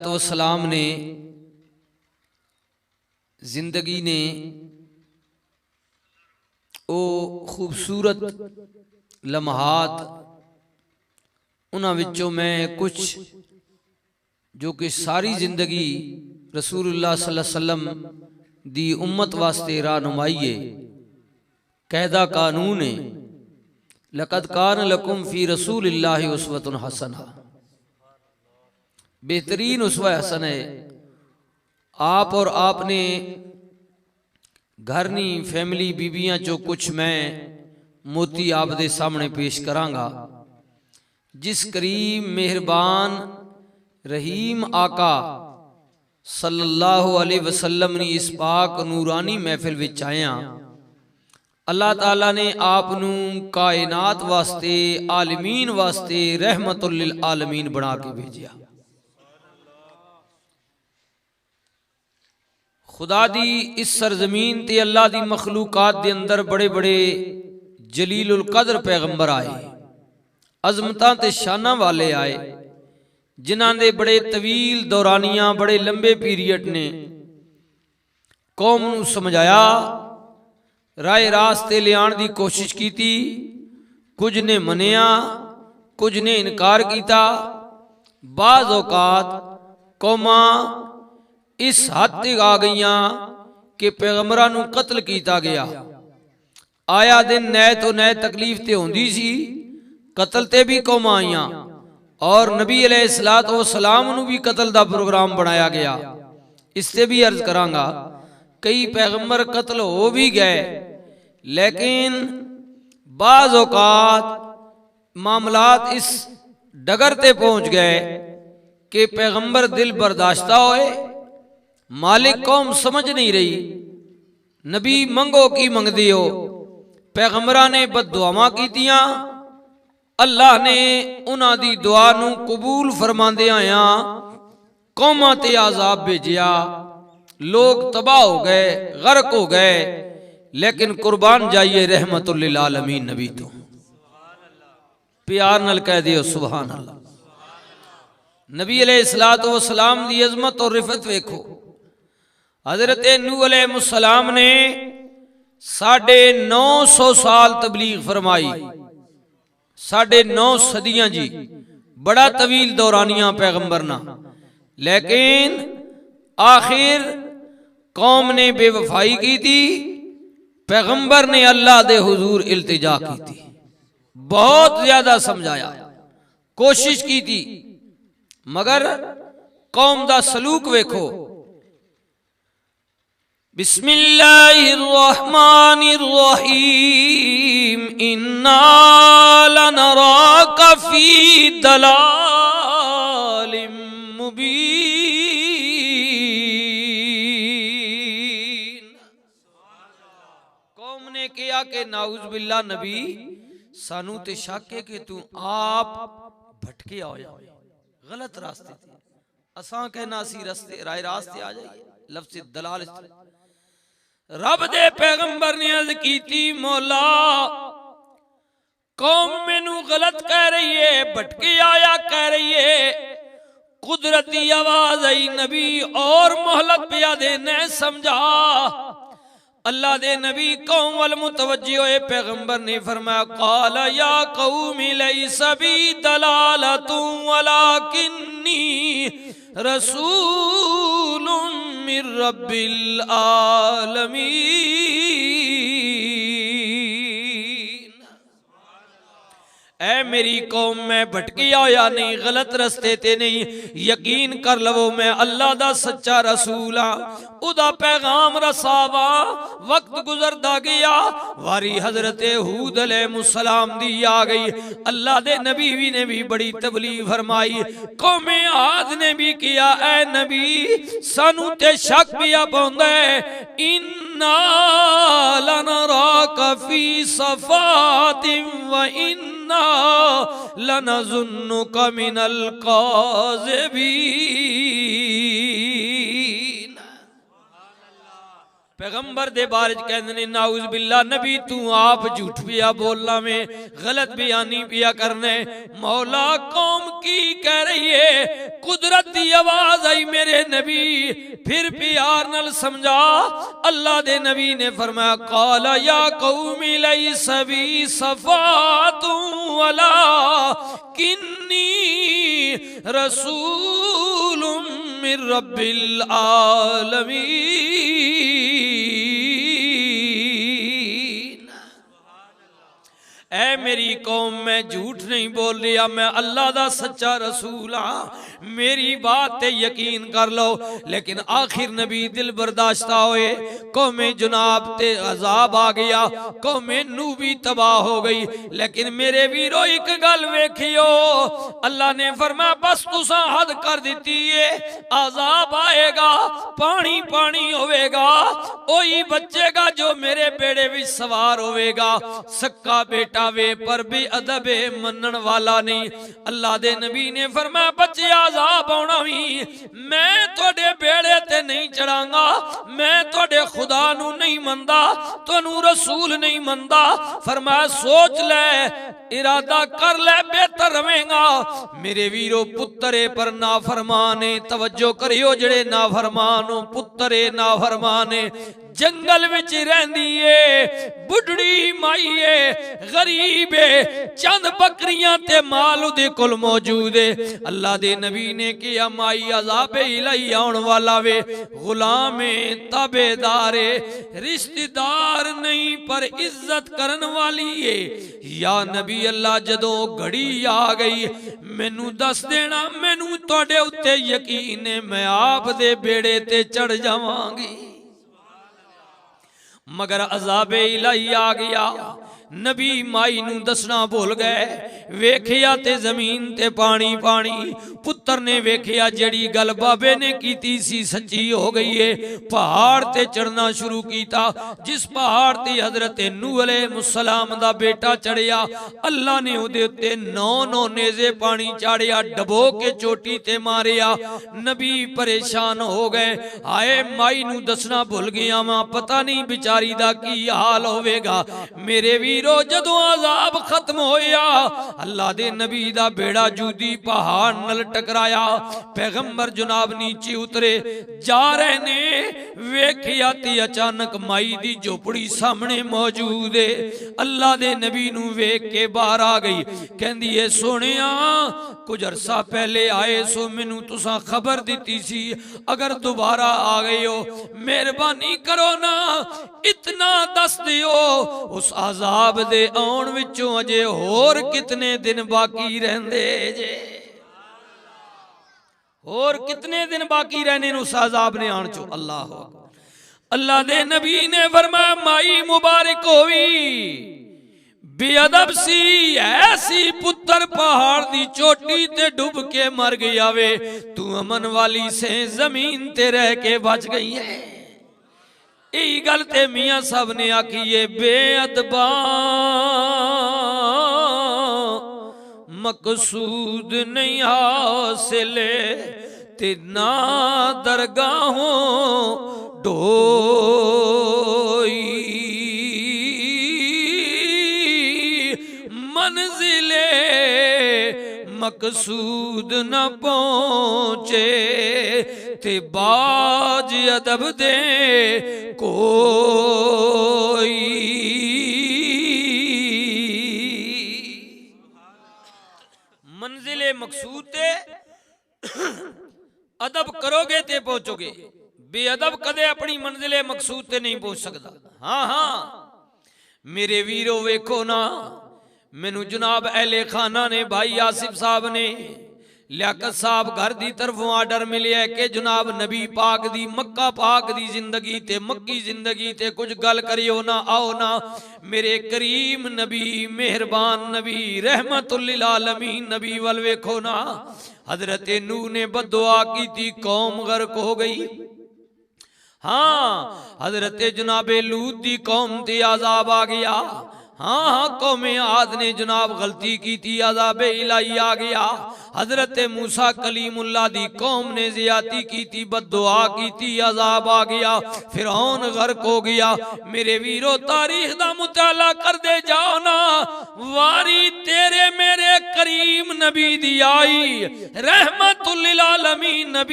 तो सलाम ने जिंदगी ने ओ खूबसूरत लम्हात उन्हां विचों मैं कुछ जो कि सारी जिंदगी रसूलुल्लाह सल्लल्लाहु अलैहि वसल्लम दी उम्मत वास्ते रहनुमाई है, कहदा कानून है। लक़द कान लकुम फी रसूलिल्लाहि उस्वतुन हसना, बेहतरीन उसवा हसन है। आप और आपने घरनी फैमिली बीबियां जो कुछ मैं मोती आप दे सामने पेश करांगा। जिस करीम मेहरबान रहीम आका सल्लल्लाहु अलैहि वसल्लम ने इस पाक नूरानी महफिल विच आया, अल्लाह ताला ने आप नू कायनात वास्ते आलमीन वास्ते रहमतुल लिल आलमीन बना के भेजिया। खुदा दी इस सरजमीन ते अल्लाह दी मखलूकात दे अंदर बड़े बड़े जलीलुल कदर पैगंबर आए, अजमतां ते शाना वाले आए, जिन्हां दे बड़े तवील दौरानियां बड़े लंबे पीरियड ने कौम नू समझाया, राय रास्ते ले आने दी कोशिश की थी। कुछ ने मनिया, कुछ ने इनकार किया। बाज़ औकात कौमां इस हद तक आ गईयां कि पैगंबरां नू कत्ल किया गया। आया दिन नए तो नए तकलीफ ते होंदी सी, कत्ल ते भी कौमां आईयां और नबी अलैहिस्सलातु वस्सलाम नू भी कत्ल दा प्रोग्राम बनाया गया। इससे भी अर्ज करांगा, कई पैगंबर कत्ल हो भी गए, लेकिन बाज़ औकात मामलात इस डगर ते पहुंच गए कि पैगंबर दिल बर्दाश्ता होए, मालिक कौम समझ नहीं रही, नबी मंगो की मंगदी हो। पैगंबरां ने बददुआवां कीतियां, अल्लाह ने उन्हां दी दुआ नू कबूल फरमांदे आया कौमां ते आज़ाब भेजिया। लोग तबाह हो गए, गर्क हो गए, लेकिन कुर्बान जाइए रहमतुल लिल आलमीन नबी तो। प्यार नल कह दियो सुभान अल्लाह। नबी अलैहिस्सलातु वस्सलाम दी अजमत और रिफत वेखो। हजरत नूह अलैहिस्सलाम ने 950 साल तबलीग फरमाई, 9.5 सदियां जी, बड़ा तवील दौरानिया पैगंबर ना। लेकिन आखिर कौम ने बेवफाई की थी, पैगंबर ने अल्लाह दे हुजूर इल्तिजा की थी, बहुत ज्यादा समझाया, कोशिश की थी, मगर कौम दा सलूक वेखो। बिस्मिल्लाहिर्रहमानिर्रहीम, इन्ना लनराका फी दलालिम मुबीन। कौम ने कहा कि नाउज़ बिल्लाह नबी सानू ते शक है कि तू आप भटके आया, गलत रास्ते थे। असां कहना सी रस्ते राय रास्ते आ जाइए। लफ्ज़ दलाल रब दे पैगंबर ने अर्ज की थी, मौला कौम मैनू गलत कह रही है, भटके आया कह रही है। कुदरती आवाज आई, नबी और मोहलत पिया देने समझा। अल्लाह दे नबी कौम वल मुतवज्जि होए, पैगंबर ने फरमाया क़ाल या कौमी लैसा बी दलालतुन वलाकिन्नी रसूलुम मिर रब्बिल आलमीन। ऐ मेरी कौम मैं भटकी आया नहीं, गलत रस्ते ते नहीं, यकीन कर लवो मैं अल्लाह दा सच्चा रसूल हाँ, उदा पैगाम रसावा। वक्त गुजरदा गया, वारी हजरत हूद अलैहिस्सलाम दी आ गई। अल्लाह दे नबी ने भी बड़ी तबलीग फरमाई, कौमे आद ने भी किया, ऐ नबी सानू ते शक पिया पौंदा है, इन्ना लनराका फी सफातिन व इन्ना लनज़ुन्नुका मिनल काज़िबीन। पैगंबर दे बारे च कहंदे ने नाउज़ बिल्ला नबी तू आप झूठ पिया बोलना में गलत बयानी पिया करने। मौला कौम की कह रही है, कुदरत की आवाज आई मेरे नबी, फिर प्यार नल समझा। अल्लाह दे नबी ने फरमाया काला या कौमी लैसा बी सफातु वला किन्नी रसूलुम मिर रब्बिल आलमीन। ऐ मेरी कौम मैं झूठ नहीं बोल रहा, मैं अल्लाह दा सच्चा रसूल हाँ, मेरी बात ते यकीन कर लो। लेकिन आखिर नबी दिल बर्दाश्ता होए, कौमे जुनाब ते अजाब आ गया, कौमे नू भी तबाह हो गई। लेकिन मेरे वीरो एक गल वेखियो, अल्लाह ने फरमाया बस तुसा हद कर दी है, अजाब आएगा, पानी पानी होवेगा, ओही बचेगा जो मेरे बेड़े विच सवार होवेगा। सक्का बेटा वे पर भी अदबे मनन वाला नहीं। अल्लाह दे नबी ने फरमाया बच्चे अजाब आउणा वी मैं तोड़े बेड़े ते नहीं चढ़ांगा, मैं तोड़े खुदा नू नहीं मनदा, तोनू रसूल नहीं मनदा। फरमाया सोच ले, इरादा कर ले, बेहतर रवेगा। मेरे वीरो पुत्तरे पर नाफरमाने, तवज्जो करियो जेड़े नाफरमान हो, पुत्तरे नाफरमाने जंगल विच रहंदी है, बुढ़ड़ी माई है, गरीब है, चंद बकरियां ते माल उदे कोल मौजूद है। अल्लाह दे नबी ने किया माई अज़ाबे इलाही आउण वाला वे, गुलाम है, ताबेदार है, रिश्तेदार नहीं पर इज्जत करन वाली है। या नबी अल्लाह जदों घड़ी आ गई मैनू दस देना, मैनू तुहाडे उत्ते यकीन है, मैं आप दे बेड़े ते चढ़ जावांगी। मगर अज़ाबे इलाही आ गया, नबी माई नू दसना भुल गए। वेखिया ते जमीन ते पानी पानी, पुत्र ने वेखिया जड़ी गल बाबे ने कीती सी सच्ची हो गई है। पहाड़ ते चढ़ना शुरू किया, जिस पहाड़ ते हजरत नूह अलैहिस्सलाम दा बेटा चढ़िया, अल्लाह ने उहदे उत्ते 9 नेज़े पानी चाड़िया, डबो के चोटी ते मारिया। नबी परेशान हो गए, आए माई नू दसना भुल गया वा, पता नहीं बेचारी दा की हाल होवेगा। मेरे वीरो जदों अजाब खत्म होया, अल्लाह दे नबी दा बेड़ा जूदी पहाड़ नल टकराया। पैगंबर जनाब नीचे उतरे जा रहे ने, वेखिया ते अचानक माई दी झोपड़ी सामने मौजूद है। अल्लाह दे नबी नू वेख के बाहर आ गई, कहंदी है सोनिया कुछ अरसा पहले आए सो, मैनू तुसा खबर दी सी, अगर दोबारा आ गए हो मेहरबानी करो ना इतना दस दियो, उस आजाब दे आउण विचों अजे होर कितने दिन बाकी रहंदे जे, और कितने दिन बाकी रहने उस आजाब ने आन चो। अल्लाह अल्लाह दे नबी ने फरमाया माई मुबारक होवी, बेअदब सी, ऐसी पुत्र पहाड़ दी चोटी ते डूब के मर गया वे, तू अमन वाली से जमीन ते रह के बच गई है। यही गल ते मियां साहब ने आखी है, बेअदबा मकसूद नहीं हासिल ते ना दरगाहों ढोई, मंजिले मकसूद न पहुंचे ते बाज अदब दे कोई। मंजिले मकसूद ते अदब करोगे ते पहुंचोगे, बेअदब कदे अपनी मंजिले मकसूद ते नहीं पहुंच सकता। हाँ हाँ मेरे वीरो वेखो ना, मैनू जनाब अहले खाना ने भाई आसिफ साहब ने लियाकत साहब घर दी तरफों आर्डर मिले कि जनाब नबी पाक दी मक्का पाक दी जिंदगी ते मक्की जिंदगी ते कुछ गल करियो ना, आओ ना। मेरे करीम नबी मेहरबान नबी रहमतुल लिल आलमीन नबी वल वेखो ना, हजरत नूह ने बददुआ की थी, कौम गर्क हो गई। हाँ हजरत जनाबे लूत दी कौम ते अजाब आ गया। हाँ हाँ कौमे आद ने जनाब गलती की थी, अज़ाब इलाही आ गया। हजरत मूसा कलीमुल्लाह दी कौम ने ज़ियादती की थी, बद्दुआ की थी, अज़ाब आ गया, फिरौन गर्क हो गया। मेरे वीरो तारीख दा मुताला कर दे जाओ ना, वारी तेरे मेरे करीम नबी दी आई रहमतुल लिल आलमीन नबी